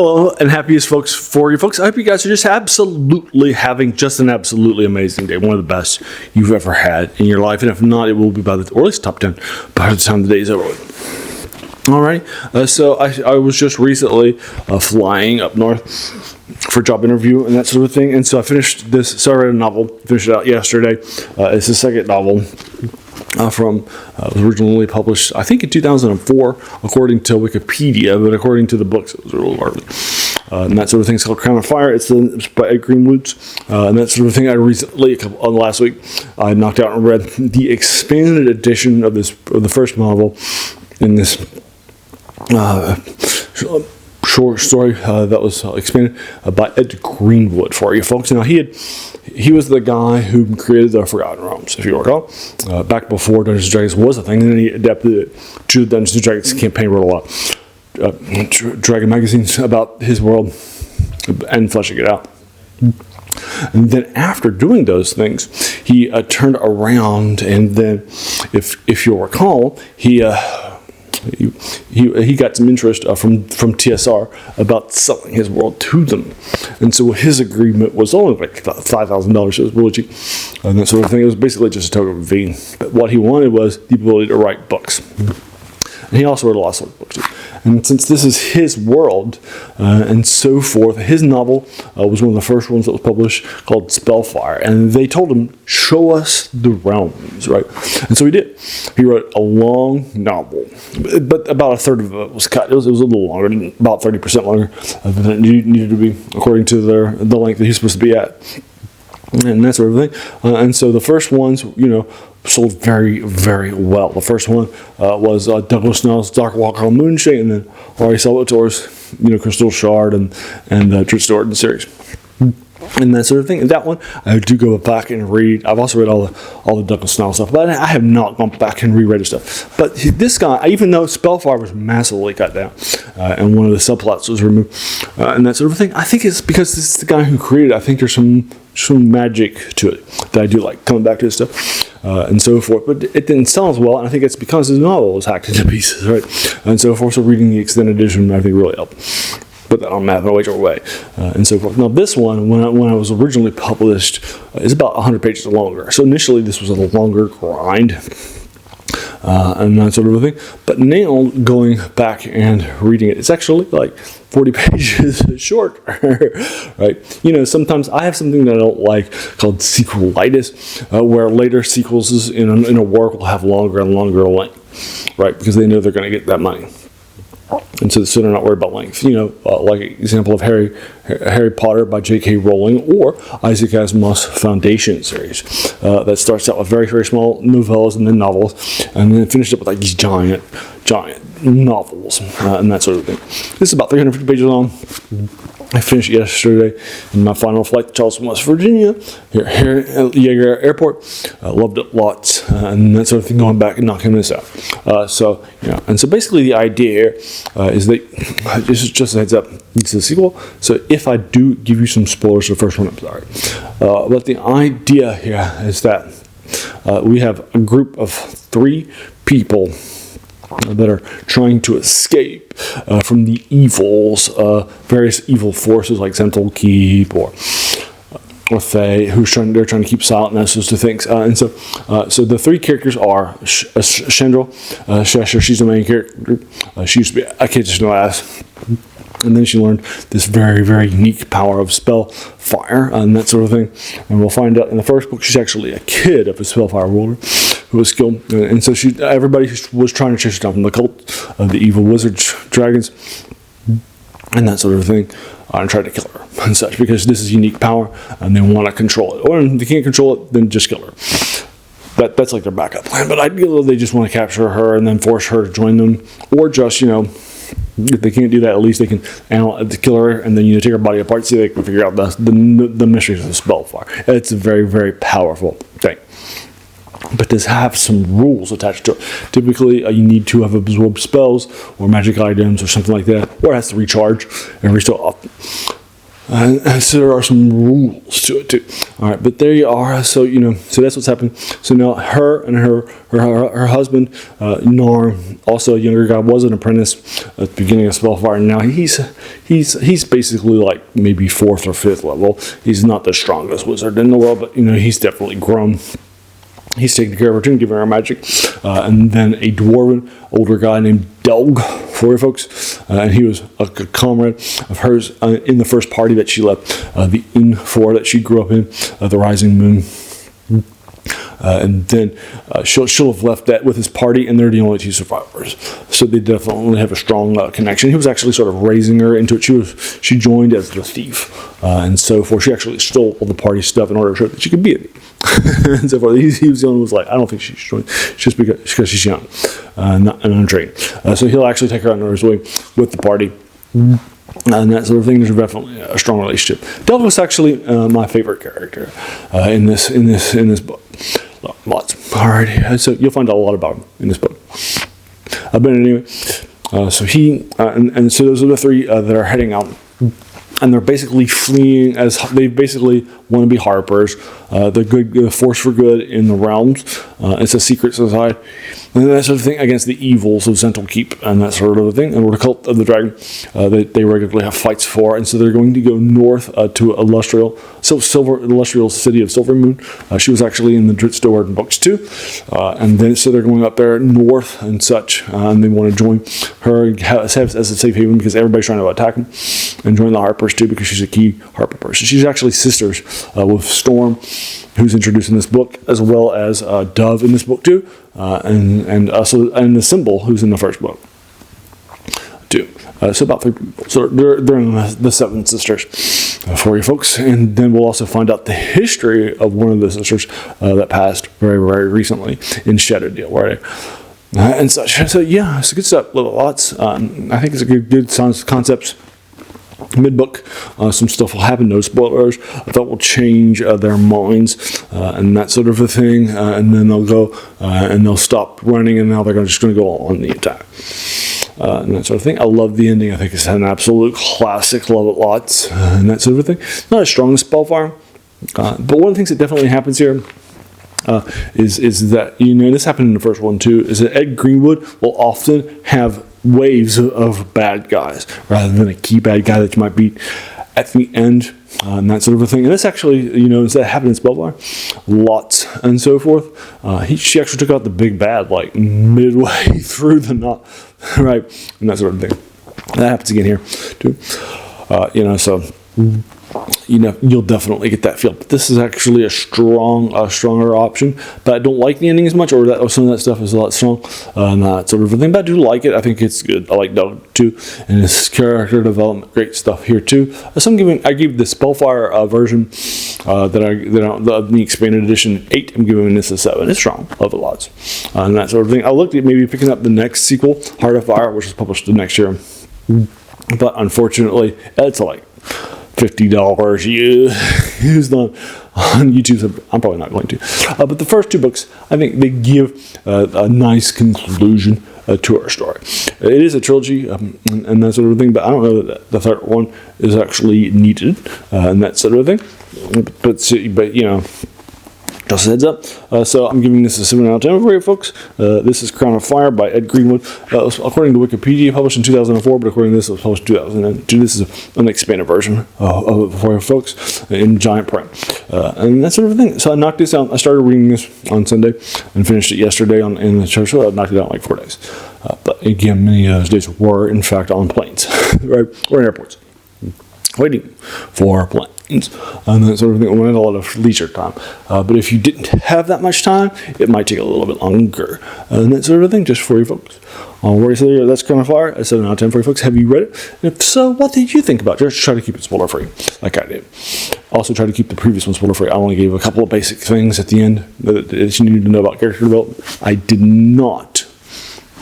Hello, and happiest folks for you folks. I hope you guys are just absolutely having just an absolutely amazing day. One of the best you've ever had in your life. And if not, it will be or at least top 10 by the time the day is over with. Alrighty, so I was just recently flying up north for a job interview and that sort of thing. And so I finished this, so I read a novel, finished it out yesterday. It's the second novel. Was originally published, I think, in 2004, according to Wikipedia, but according to the books, it was really early. And that sort of thing. It's called Crown of Fire. It's by Ed Greenwood, and that sort of thing. I recently, last week, I knocked out and read the expanded edition of the first novel in this short story that was expanded by Ed Greenwood for you folks. Now, he was the guy who created the Forgotten Realms, if you recall, back before Dungeons & Dragons was a thing, and then he adapted it to the Dungeons & Dragons campaign, wrote a lot Dragon magazines about his world and fleshing it out. And then after doing those things, he turned around, and then, if you'll recall, he got some interest from TSR about selling his world to them, and so his agreement was only like $5,000. So it was really cheap, and that sort of thing. It was basically just a token of fee. But what he wanted was the ability to write books, and he also wrote a lot of books too. And since this is his world and so forth, his novel was one of the first ones that was published, called Spellfire. And they told him, show us the realms, right? And so he did. He wrote a long novel, but about a third of it was cut. It was a little longer, about 30% longer than it needed to be, according to the length that he's supposed to be at. And that sort of thing. And so the first ones, sold very, very well. The first one was Douglas Snell's Dark Walker on Moonshade, and then Ari Salvatore's, Crystal Shard and Tristan Orton series. And that sort of thing. And that one, I do go back and read. I've also read all the Douglas Snell stuff, but I have not gone back and reread his stuff. But this guy, even though Spellfire was massively cut down, and one of the subplots was removed, and that sort of thing, I think it's because this is the guy who created it. I think there's some magic to it that I do like, coming back to his stuff and so forth. But it didn't sell as well, and I think it's because his novel was hacked into pieces, right? And so forth. So reading the extended edition, I think, really helped put that on map in a major way, and so forth. Now, this one, when I was originally published, is about 100 pages longer. So initially, this was a longer grind, and that sort of a thing. But now, going back and reading it, it's actually like 40 pages shorter, right? Sometimes I have something that I don't like called sequelitis, where later sequels in a work will have longer and longer length, right? Because they know they're going to get that money. And so they're not worried about length. Like an example of Harry Potter by J.K. Rowling, or Isaac Asimov's Foundation series that starts out with very, very small novellas and then novels, and then finished up with like these giant novels and that sort of thing. This is about 350 pages long. I finished yesterday in my final flight to Charleston, West Virginia, here at Yeager Airport. Loved it lots, and that sort of thing, going back and knocking this out. And so basically the idea here is that, this is just a heads up, it's a sequel, so if I do give you some spoilers for the first one, I'm sorry. But the idea here is that we have a group of 3 people that are trying to escape from the evils, various evil forces like Sentinel Keep or Faye, they're trying to keep silent and that sort of things. And so the 3 characters are Chandra, Shasher, she's the main character. She used to be a kid just no ass. And then she learned this very, very unique power of Spellfire and that sort of thing. And we'll find out in the first book, she's actually a kid of a Spellfire ruler who was skilled. And so everybody was trying to chase her down from the cult of the evil wizards, dragons, and that sort of thing, and try to kill her and such, because this is unique power and they want to control it. Or if they can't control it, then just kill her. That's like their backup plan. But ideally, they just want to capture her and then force her to join them, or just, if they can't do that, at least they can kill her and then take her body apart so they can figure out the mysteries of the Spellfire. It's a very, very powerful thing. But does have some rules attached to it. Typically, you need to have absorbed spells or magic items or something like that, or it has to recharge and restore up. And so there are some rules to it too. All right, but there you are. So so that's what's happened. So now her and her husband, Norm, also a younger guy, was an apprentice at the beginning of Spellfire. And now he's basically like maybe 4th or 5th level. He's not the strongest wizard in the world, but he's definitely grown. He's taking care of her too and giving her magic. And then a dwarven older guy named Delg, for you folks. And he was a comrade of hers in the first party that she left, the Inn 4 that she grew up in, the Rising Moon. And then she'll have left that with his party, and they're the only 2 survivors. So they definitely have a strong connection. He was actually sort of raising her into it. She joined as the thief, and so forth. She actually stole all the party stuff in order to show that she could be a thief. And so forth. He was the one who was like, I don't think she should join, just because she's young and untrained. So he'll actually take her on his way with the party. And that sort of thing. There's definitely a strong relationship. Delv was actually my favorite character in this book. Lots. Alrighty. So you'll find out a lot about him in this book. But anyway, so he and so those are the 3 that are heading out. And they're basically fleeing as they basically want to be harpers. The good, the force for good in the realms. It's a secret society, and that sort of thing against the evils of Central Keep and that sort of thing. And we're the cult of the dragon. They regularly have fights for, and so they're going to go north to illustrial city of Silvermoon. She was actually in the Dritstoward in books too, and then so they're going up there north and such, and they want to join her as a safe haven because everybody's trying to attack them, and join the harpers too because she's a key harper person. She's actually sisters with Storm, who's introduced in this book, as well as Dove in this book too, and the Symbol, who's in the first book too. So about 3 people. So they're in the 7 sisters for you folks, and then we'll also find out the history of one of the sisters that passed very, very recently in Shadowdale, right? And such. So yeah, it's a good stuff. Lots. I think it's a good concepts. Mid-book, some stuff will happen, no spoilers, that will change their minds and that sort of a thing, and then they'll go and they'll stop running, and now they're just going to go on the attack and that sort of thing. I love the ending. I think it's an absolute classic. Love it lots and that sort of thing. Not as strong as Spellfire, but one of the things that definitely happens here is that, this happened in the first one too, is that Ed Greenwood will often have waves of bad guys rather than a key bad guy that you might beat at the end and that sort of a thing. And this actually, that happened in Spellfire lots and so forth. She actually took out the big bad like midway through the knot, right, and that sort of thing. That happens again here too. So you'll definitely get that feel. But this is actually a stronger option. But I don't like the ending as much, or some of that stuff is a lot strong, and that sort of thing. But I do like it. I think it's good. I like Doug too, and his character development, great stuff here too. I gave the Spellfire version the expanded edition 8. I'm giving this a 7. It's strong. Love it lots, and that sort of thing. I looked at maybe picking up the next sequel, Heart of Fire, which is published the next year, but unfortunately, it's like $50 used on YouTube, so I'm probably not going to. But the first 2 books, I think they give a nice conclusion to our story. It is a trilogy and that sort of thing, but I don't know that the third one is actually needed and that sort of thing. But just a heads up. So I'm giving this a 7 out of 10 for you folks. This is Crown of Fire by Ed Greenwood. According to Wikipedia, published in 2004, but according to this, it was published in 2002. This is an expanded version of it for you folks in giant print. And that sort of thing. So I knocked this out. I started reading this on Sunday and finished it yesterday in the church. So I knocked it out in like 4 days. But again, many of those days were, in fact, on planes, right? Or in airports, waiting for planes. And that sort of thing. We had a lot of leisure time. But if you didn't have that much time, it might take a little bit longer. And that sort of thing, just for you folks. Alright, so that's Crown of Fire. A 7 out of 10 for you folks. Have you read it? And if so, what did you think about it? Just try to keep it spoiler free, like I did. Also, try to keep the previous one spoiler free. I only gave a couple of basic things at the end that you need to know about character development. I did not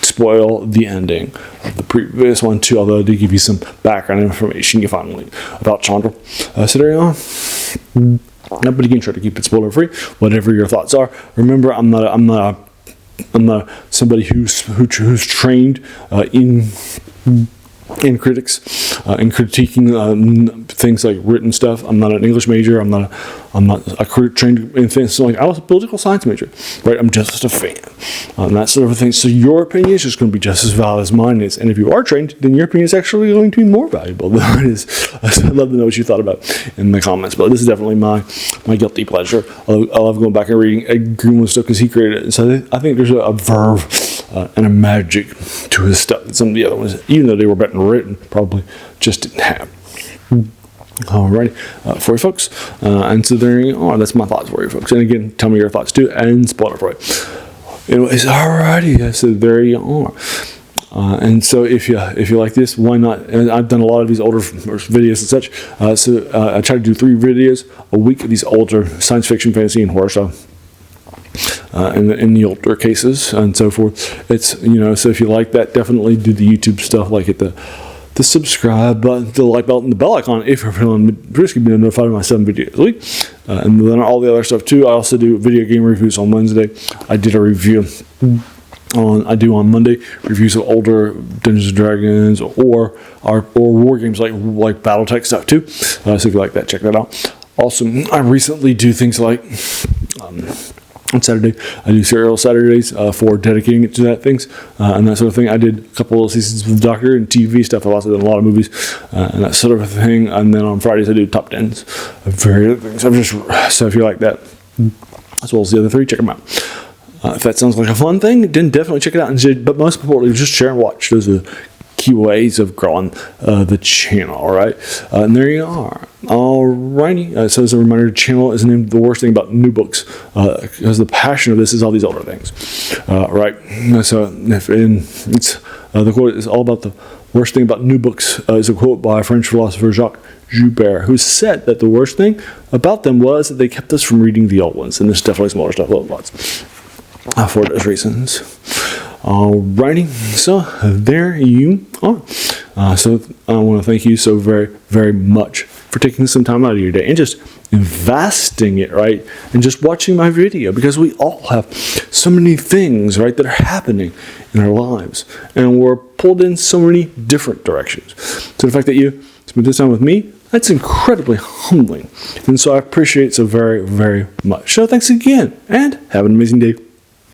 spoil the ending of the previous one too, although I did give you some background information you find about Chandra. So there you are. But again, try to keep it spoiler free. Whatever your thoughts are. Remember, I'm not somebody who's trained in and critics and critiquing things like written stuff. I'm not an English major. I'm not a critic trained in things. So like I was a political science major, right? I'm just a fan and that sort of thing. So your opinion is just going to be just as valid as mine is. And if you are trained, then your opinion is actually going to be more valuable than mine is. I'd love to know what you thought about in the comments. But this is definitely my guilty pleasure. I love going back and reading Ed Greenwood stuff because he created it. And so I think there's a verve and a magic to his stuff that some of the other ones, even though they were better written, probably just didn't have. Alrighty, for you folks, and so there you are. That's my thoughts for you folks. And again, tell me your thoughts too, and spoiler for you. Anyways, alrighty, so there you are. And so if you like this, why not? And I've done a lot of these older videos and such. So I try to do 3 videos a week of these older science fiction, fantasy, and horror stuff. In the older cases and so forth. It's, so if you like that, definitely do the YouTube stuff, like hit the subscribe button, the like button, the bell icon if you're feeling risky, being notified of my 7 videos a week. And then all the other stuff too. I also do video game reviews on Wednesday. I did a review on Monday, reviews of older Dungeons and Dragons or war games like BattleTech stuff too. So if you like that, check that out. Also, I recently do things like on Saturday, I do serial Saturdays for dedicating it to that things and that sort of thing. I did a couple of seasons with the Doctor and TV stuff. I've also done a lot of movies and that sort of thing. And then on Fridays, I do top 10s of various things. So if you like that, as well as the other 3, check them out. If that sounds like a fun thing, then definitely check it out. But most importantly, just share and watch. Those are key ways of growing the channel. All right, and there you are. Alrighty, so as a reminder, the channel is named The Worst Thing About New Books because the passion of this is all these older things. Right, so it's the quote is all about the worst thing about new books. Is a quote by French philosopher Jacques Joubert, who said that the worst thing about them was that they kept us from reading the old ones. And there's definitely some older stuff, lots for those reasons. Alrighty, so there you are. So I want to thank you so very, very much for taking some time out of your day and just investing it, right? And just watching my video, because we all have so many things, right, that are happening in our lives. And we're pulled in so many different directions. So the fact that you spent this time with me, that's incredibly humbling. And so I appreciate it so very, very much. So thanks again, and have an amazing day.